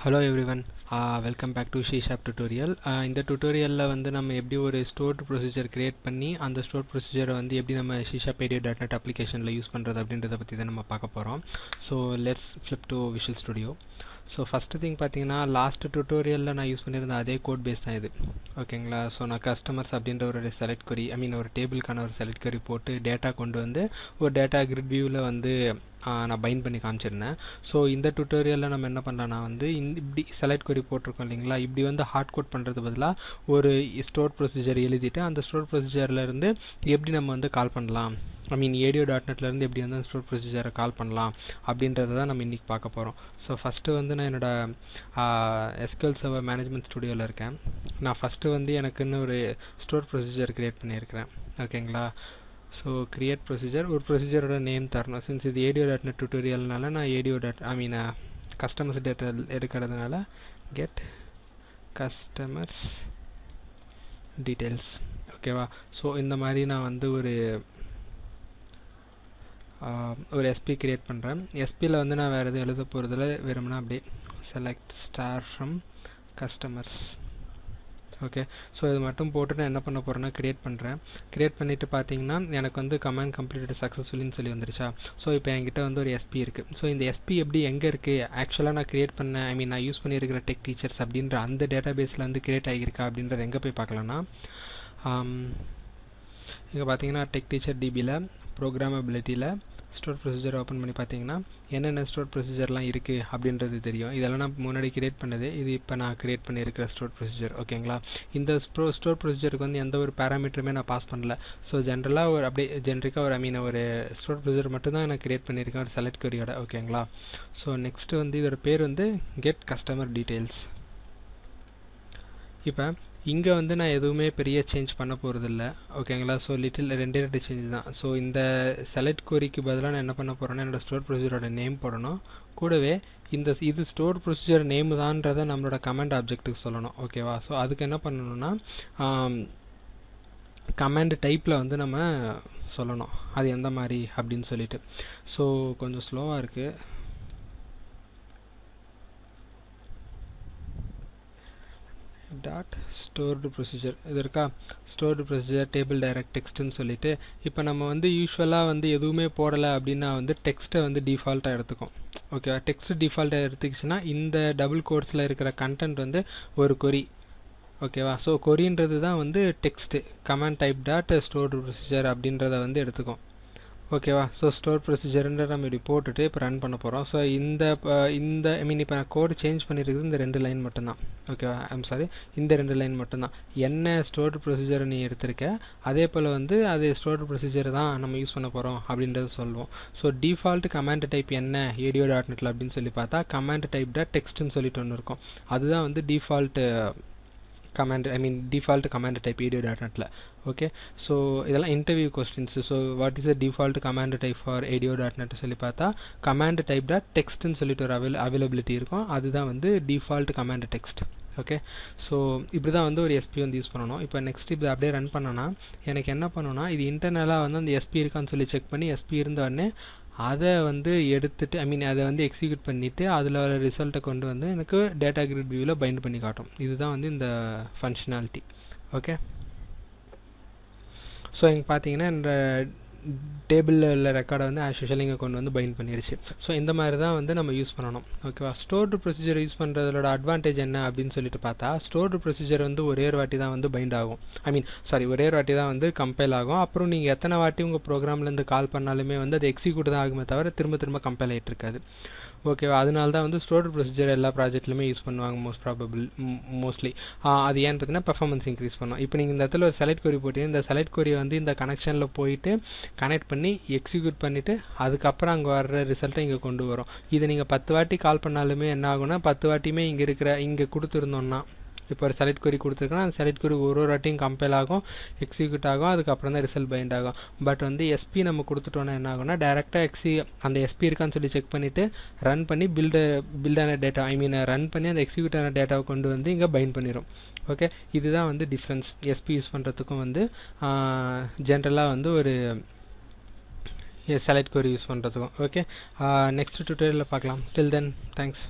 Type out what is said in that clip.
Hello everyone, welcome back to C# tutorial. இந்த tutorialல வந்து நம்ம எப்படி ஒரு stored procedure create பண்ணி அந்த stored procedure வந்து எப்படி நம்ம C# ADO.NET applicationல யூஸ் பண்றது அப்படின்றத பத்தி தான் நம்ம பார்க்க போறோம். So let's flip to Visual Studio. So first thing பார்த்தீங்கன்னா லாஸ்ட் டுட்டோரியலில் நான் யூஸ் பண்ணியிருந்த அதே கோட் பேஸ் தான் இது. ஓகேங்களா? ஸோ நான் கஸ்டமர்ஸ் அப்படின்ற ஒரு செலக்ட் கொரி ஒரு டேபிளுக்கான ஒரு செலக்ட் கொரி போட்டு டேட்டா கொண்டு வந்து ஒரு டேட்டா கிரிட் வியூவில் வந்து நான் பைண்ட் பண்ணி காமிச்சிருந்தேன். ஸோ இந்த டுட்டோரியலில் நம்ம என்ன பண்ணலாம்னா வந்து இப்படி செலக்ட் கொரி போட்டிருக்கோம் இல்லைங்களா, இப்படி வந்து ஹார்ட் கோட் பண்ணுறது பதிலாக ஒரு ஸ்டோர் ப்ரொசீஜர் எழுதிட்டு அந்த ஸ்டோர் ப்ரொசீஜர்லேருந்து எப்படி நம்ம வந்து கால் பண்ணலாம், ADO.NETலேருந்து எப்படி வந்து ஸ்டோர் ப்ரொசீஜரை கால் பண்ணலாம் அப்படின்றத தான் நம்ம இன்றைக்கி பார்க்க போகிறோம். ஸோ ஃபஸ்ட்டு வந்து நான் என்னோடய SQL சர்வர் மேனேஜ்மெண்ட் ஸ்டுடியோவில் இருக்கேன். நான் ஃபஸ்ட்டு வந்து எனக்குன்னு ஒரு ஸ்டோர் ப்ரொசீஜர் க்ரியேட் பண்ணியிருக்கிறேன். ஓகேங்களா? ஸோ க்ரியேட் ப்ரொசீஜர், ஒரு ப்ரொசீஜரோட நேம் தரணும். சின்ஸ் இது ADO.NET டுட்டோரியல்னால நான் கஸ்டமர்ஸ் டேட்டா எடுக்கிறதுனால கெட் கஸ்டமர்ஸ் டீட்டெயில்ஸ். ஓகேவா? ஸோ இந்த மாதிரி நான் வந்து ஒரு SP கிரியேட் பண்ணுறேன். SPயில் வந்து நான் வேறு எதுவும் எழுத போகிறதில்ல, வெறும்னா அப்படியே select star from customers. Okay, so இது மட்டும் போட்டு நான் என்ன பண்ண போகிறேன்னா கிரியேட் பண்ணுறேன். கிரியேட் பண்ணிவிட்டு பார்த்தீங்கன்னா எனக்கு வந்து கமாண்ட் கம்ப்ளீட்டட் சக்ஸஸ்ஃபுல்லின்னு சொல்லி வந்துருச்சா. ஸோ இப்போ என்கிட்ட வந்து ஒரு SP இருக்குது. ஸோ இந்த SP எப்படி எங்கே இருக்குது, ஆக்சுவலாக நான் கிரியேட் பண்ண நான் யூஸ் பண்ணியிருக்கிற டெக் டீச்சர்ஸ் அப்படின்ற அந்த டேட்டா பேஸில் வந்து கிரியேட் ஆகியிருக்கா அப்படின்றத எங்கே போய் பார்க்கலான்னா, இங்கே பார்த்தீங்கன்னா டெக் டீச்சர் டிபியில் ப்ரோக்ராமபிலிட்டியில் ஸ்டோர் ப்ரொசீஜர் ஓப்பன் பண்ணி பார்த்தீங்கன்னா என்னென்ன ஸ்டோர் ப்ரொசீஜர்லாம் இருக்குது அப்படின்றது தெரியும். இதெல்லாம் நான் முன்னாடி கிரியேட் பண்ணது, இது இப்போ நான் கிரியேட் பண்ணியிருக்கிற ஸ்டோர் ப்ரொசீஜர். ஓகேங்களா? இந்த ஸ்டோர் ப்ரொசீஜருக்கு வந்து எந்த ஒரு பேராமீட்டருமே நான் பாஸ் பண்ணல. ஸோ ஜென்ரலாக ஒரு அப்படியே ஜென்ரிக்காக ஒரு ஸ்டோர் ப்ரொசீஜர் மட்டும் தான் நான் கிரியேட் பண்ணியிருக்கேன் ஒரு செலக்ட் கொரியோட. ஓகேங்களா? ஸோ நெக்ஸ்ட்டு வந்து இதோட பேர் வந்து கெட் கஸ்டமர் டீட்டெயில்ஸ். இப்போ இங்கே வந்து நான் எதுவுமே பெரிய சேஞ்ச் பண்ண போகிறதில்ல. ஓகேங்களா? ஸோ ரெண்டு சேஞ்ச் தான். ஸோ இந்த செலக்ட் கொரிக்கு பதிலாக நான் என்ன பண்ண போகிறேன்னா என்னோடய ஸ்டோர் ப்ரொசீஜரோட நேம் போடணும். கூடவே இது ஸ்டோர் ப்ரொசீஜர் நேம் தான்றதை நம்மளோட கமாண்ட் ஆப்ஜெக்ட்டுக்கு சொல்லணும். ஓகேவா? ஸோ அதுக்கு என்ன பண்ணணும்னா கமாண்ட் டைப்பில் வந்து நம்ம சொல்லணும் அது எந்த மாதிரி அப்படின்னு சொல்லிட்டு. ஸோ கொஞ்சம் ஸ்லோவாக இருக்குது. டாட் ஸ்டோர்டு ப்ரொசீஜர் இது இருக்கா, ஸ்டோர்டு ப்ரொசீஜர் டேபிள் டைரக்ட் டெக்ஸ்ட்டுன்னு சொல்லிட்டு இப்போ நம்ம வந்து யூஸ்வலாக வந்து எதுவுமே போடலை அப்படின்னா வந்து டெக்ஸ்ட்டை வந்து டிஃபால்ட்டாக எடுத்துக்கும். ஓகேவா? டெக்ஸ்ட் டிஃபால்ட்டாக எடுத்துக்கிச்சுன்னா இந்த டபுள் கோட்ஸில் இருக்கிற கண்டென்ட் வந்து ஒரு கொரி. ஓகேவா? ஸோ கொரின்றது தான் வந்து text command type dot stored procedure அப்படின்றத வந்து எடுத்துக்கும். ஓகேவா? ஸோ ஸ்டோர் ப்ரொசீஜர்ன்ற நம்ம இப்படி போட்டுட்டு இப்போ ரன் பண்ண போகிறோம். ஸோ இந்த இப்போ நான் கோடு சேஞ்ச் பண்ணியிருக்குது இந்த 2 லைன் மட்டும்தான். ஓகேவா? இந்த 2 லைன் மட்டும்தான். என்ன ஸ்டோர்டு ப்ரொசீஜரை நீ எடுத்திருக்க, அதே போல் வந்து அது ஸ்டோர்டு ப்ரொசீஜர் தான் நம்ம யூஸ் பண்ண போகிறோம் அப்படின்றத சொல்லுவோம். ஸோ டிஃபால்ட் கமாண்ட் டைப் என்ன ADO.NET அப்படின்னு சொல்லி பார்த்தா கமாண்ட் டைப் டாட் டெக்ஸ்ட்னு சொல்லிட்டு ஒன்று இருக்கும். அதுதான் வந்து டிஃபால்ட் டிஃபால்ட் கமாண்ட் டைப் ADO.NETல. ஓகே, ஸோ இதெல்லாம் interview questions. So what is the default command type for ADO.NET சொல்லி பார்த்தா கமாண்ட் டைப் டாட் டெக்ஸ்ட்னு சொல்லிட்டு ஒரு அவைலபிலிட்டி இருக்கும். அதுதான் வந்து default command text. Okay, so இப்படி தான் வந்து ஒரு SP வந்து யூஸ் பண்ணணும். இப்போ நெக்ஸ்ட் இப்படி அப்படியே ரன் பண்ணோன்னா எனக்கு என்ன பண்ணணும்னா இது இன்டர்னலாக வந்து அந்த SP இருக்கான்னு சொல்லி செக் பண்ணி SP இருந்தோடனே அதை வந்து எடுத்துட்டு அதை வந்து எக்ஸிக்யூட் பண்ணிவிட்டு அதில் வர ரிசல்ட்டை கொண்டு வந்து எனக்கு டேட்டா கிரிட் வியூவில் பைண்ட் பண்ணி காட்டும். இதுதான் வந்து இந்த ஃபங்க்ஷனாலிட்டி. ஓகே, ஸோ இங்கே பார்த்தீங்கன்னா இந்த டேபிளில் உள்ள ரெக்கார்டை வந்து ஆஸ் யூஷுவல் இங்கே கொண்டு வந்து பைண்ட் பண்ணிடுச்சு. ஸோ இந்த மாதிரி தான் வந்து நம்ம யூஸ் பண்ணணும். ஓகேவா? ஸ்டோர்டு ப்ரொசீஜர் யூஸ் பண்ணுறதோட அட்வான்டேஜ் என்ன அப்படின்னு சொல்லிட்டு பார்த்தா ஸ்டோர்டு ப்ரொசீஜர் வந்து ஒரே ஒரு வாட்டி தான் வந்து பைண்ட் ஆகும். ஒரே ஒரு வாட்டி தான் வந்து கம்பைல் ஆகும். அப்புறம் நீங்கள் எத்தனை வாட்டி உங்கள் ப்ரோக்ராம்லேருந்து கால் பண்ணாலுமே வந்து அது எக்ஸிக்யூட் தான் ஆகுமே தவிர திரும்ப திரும்ப கம்பைல் ஆகிட்டு இருக்காது. ஓகேவா? அதனால தான் வந்து ஸ்டோர்டு ப்ரொசீஜர் எல்லா ப்ராஜெக்ட்லையுமே யூஸ் பண்ணுவாங்க மோஸ்ட்லி. அது ஏன்னு பார்த்தீங்கன்னா பெர்ஃபார்மன்ஸ் இன்க்ரீஸ் பண்ணும். இப்போ நீங்கள் இந்த இடத்துல ஒரு செலக்ட் கொரி போட்டீங்க, இந்த செலக்ட் கொரி வந்து இந்த கனெக்ஷனில் போயிட்டு கனெக்ட் பண்ணி எக்ஸிக்யூட் பண்ணிவிட்டு அதுக்கப்புறம் அங்கே வர்ற ரிசல்ட்டை இங்கே கொண்டு வரும். இதை நீங்கள் 10 வாட்டி கால் பண்ணாலுமே என்ன ஆகும்னா 10 வாட்டியுமே இங்கே கொடுத்துருந்தோம்னா இப்போ ஒரு செலக்ட் கொரி கொடுத்துருக்கோன்னா அந்த செலக்ட் கொரி ஒரு வாட்டியும் கம்பைல் ஆகும், எக்ஸிக்யூட் ஆகும், அதுக்கப்புறம் தான் ரிசல்ட் பைண்ட் ஆகும். பட் வந்து SP நம்ம கொடுத்துட்டோன்னா என்ன ஆகும்னா டேரெக்டாக அந்த SP இருக்கான்னு சொல்லி செக் பண்ணிவிட்டு ரன் பண்ணி பில்டான டேட்டா ரன் பண்ணி அந்த எக்ஸிக்யூட் ஆன டேட்டாவை கொண்டு வந்து இங்கே பைண்ட் பண்ணிடும். ஓகே, இதுதான் வந்து டிஃப்ரென்ஸ் SP யூஸ் பண்ணுறதுக்கும் வந்து ஜென்ரலாக வந்து ஒரு செலக்ட் கொரி யூஸ் பண்ணுறதுக்கும். ஓகே, நெக்ஸ்ட் டுட்டோரியலில் பார்க்கலாம். டில் தென் தேங்க்ஸ்.